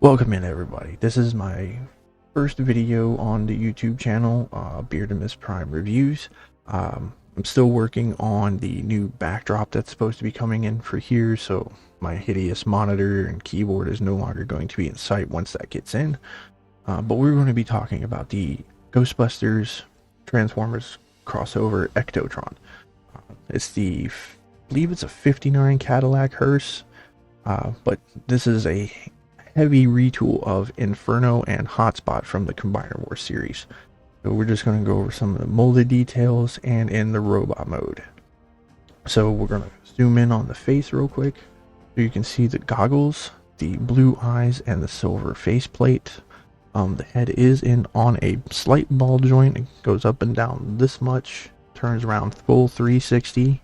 Welcome in, everybody. This is my first video on the YouTube channel, Beard and Miss Prime Reviews. I'm still working on the new backdrop that's supposed to be coming in for here, so my hideous monitor and keyboard is no longer going to be in sight once that gets in. But we're going to be talking about the Ghostbusters Transformers crossover Ectotron. I believe it's a 59 Cadillac hearse, but this is a heavy retool of Inferno and Hotspot from the Combiner Wars series. So we're just going to go over some of the molded details and in the robot mode. So we're going to zoom in on the face real quick so you can see the goggles, the blue eyes, and the silver faceplate. The head is on a slight ball joint. It goes up and down this much, turns around full 360.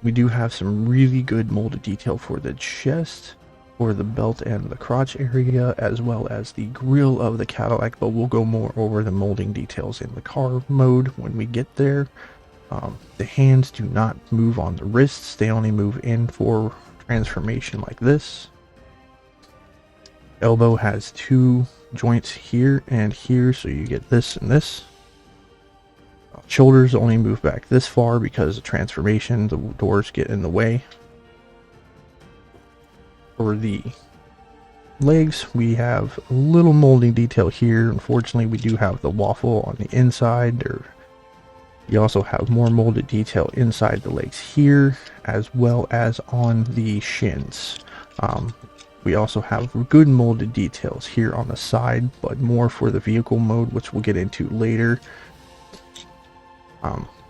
We do have some really good molded detail for the chest, for the belt and the crotch area, as well as the grille of the Cadillac, but we'll go more over the molding details in the car mode when we get there. The hands do not move on the wrists, they only move in for transformation like this. Elbow has two joints here and here, so you get this and this. Shoulders only move back this far because of transformation, the doors get in the way. For the legs, we have a little molding detail here. Unfortunately, we do have the waffle on the inside. You also have more molded detail inside the legs here, as well as on the shins. We also have good molded details here on the side, but more for the vehicle mode, which we'll get into later.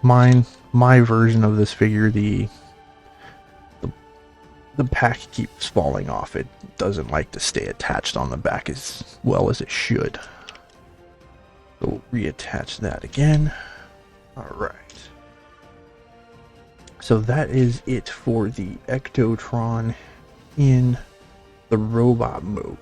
My version of this figure, the pack keeps falling off. It doesn't like to stay attached on the back as well as it should. So we'll reattach that again. Alright. So that is it for the Ectotron in the robot mode.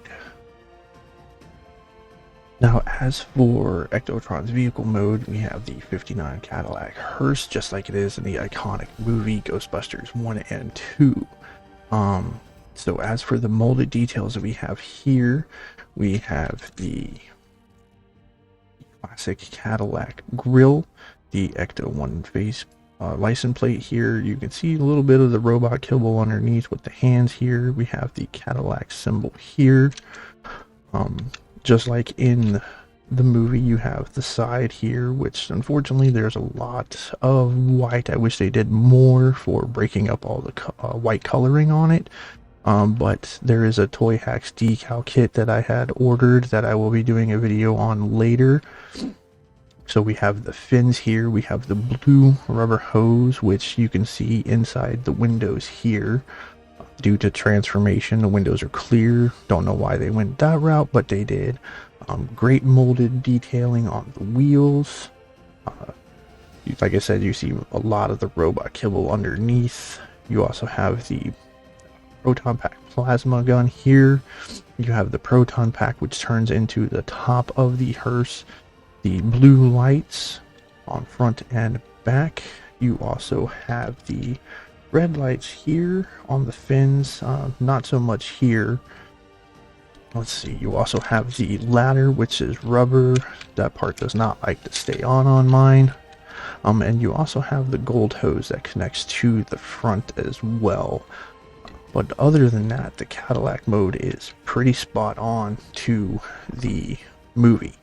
Now, as for Ectotron's vehicle mode, we have the 59 Cadillac hearse, just like it is in the iconic movie Ghostbusters 1 and 2. So as for the molded details that we have here, we have the classic Cadillac grille, the Ecto-1 face license plate here. You can see a little bit of the robot kibble underneath with the hands here. We have the Cadillac symbol here. Just like in the movie, you have the side here, which unfortunately there's a lot of white. I wish they did more for breaking up all the white coloring on it. But there is a Toyhax decal kit that I had ordered that I will be doing a video on later. So we have the fins here. We have the blue rubber hose, which you can see inside the windows here. Due to transformation, the windows are clear. Don't know why they went that route, but they did. Great molded detailing on the wheels. Like I said, you see a lot of the robot kibble underneath. You also have the Proton pack plasma gun here. You have the Proton pack, which turns into the top of the hearse. The blue lights on front and back. You also have the red lights here on the fins, not so much here. Let's see, you also have the ladder, which is rubber. That part does not like to stay on mine. And you also have the gold hose that connects to the front as well. But other than that, the Cadillac mode is pretty spot on to the movie.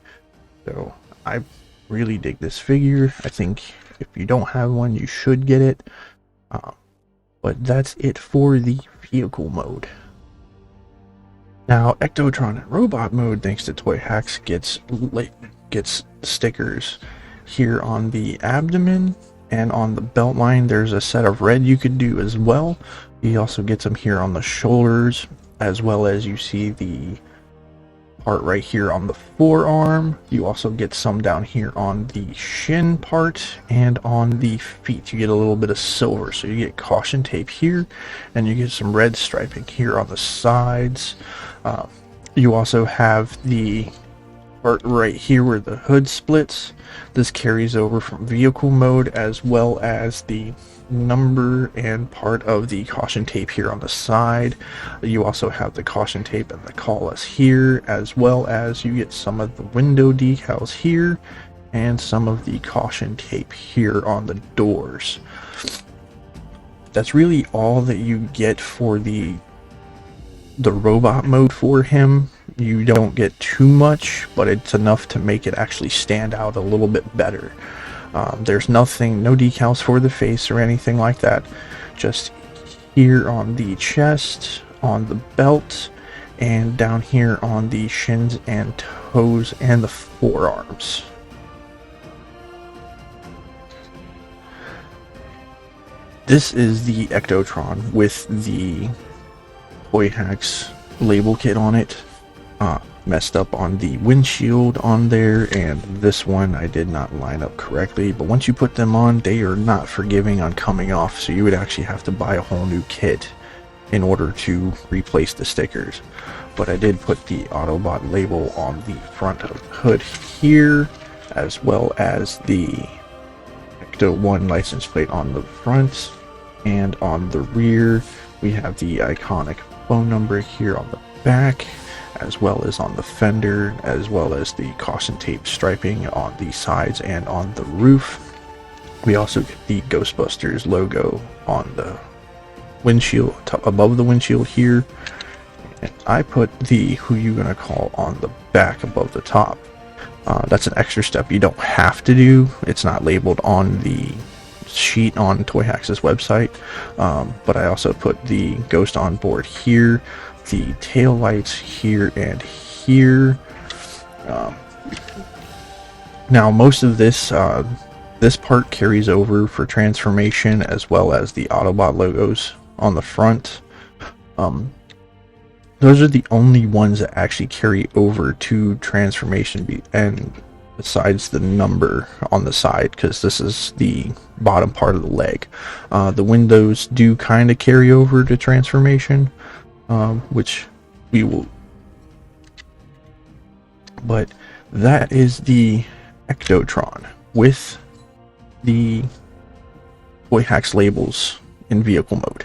So I really dig this figure. I think if you don't have one, you should get it. But that's it for the vehicle mode. Now, Ectotron in robot mode, thanks to Toyhax, gets stickers here on the abdomen and on the belt line. There's a set of red you could do as well. You also get some here on the shoulders, as well as you see the part right here on the forearm. You also get some down here on the shin part and on the feet. You get a little bit of silver, so you get caution tape here, and you get some red striping here on the sides. You also have the part right here where the hood splits. This carries over from vehicle mode, as well as the number and part of the caution tape here on the side. You also have the caution tape and the call us here, as well as you get some of the window decals here and some of the caution tape here on the doors. That's really all that you get for the robot mode for him. You don't get too much, but it's enough to make it actually stand out a little bit better. There's no decals for the face or anything like that. Just here on the chest, on the belt, and down here on the shins and toes and the forearms. This is the Ectotron with the Toyhax label kit on it. Messed up on the windshield on there, and this one I did not line up correctly, but once you put them on, they are not forgiving on coming off, so you would actually have to buy a whole new kit in order to replace the stickers. But I did put the Autobot label on the front of the hood here, as well as the Ecto-1 license plate on the front, and on the rear we have the iconic phone number here on the back, as well as on the fender, as well as the caution tape striping on the sides and on the roof. We also get the Ghostbusters logo on the windshield, above the windshield here. And I put the Who You Gonna Call on the back above the top. That's an extra step you don't have to do. It's not labeled on the sheet on Toyhax's website, but I also put the Ghost on board here, the tail lights here and here. Now most of this this part carries over for transformation, as well as the Autobot logos on the front. Those are the only ones that actually carry over to transformation, and besides the number on the side, because this is the bottom part of the leg. The windows do kind of carry over to transformation, which we will, but that is the Ectotron with the Toyhax labels in vehicle mode.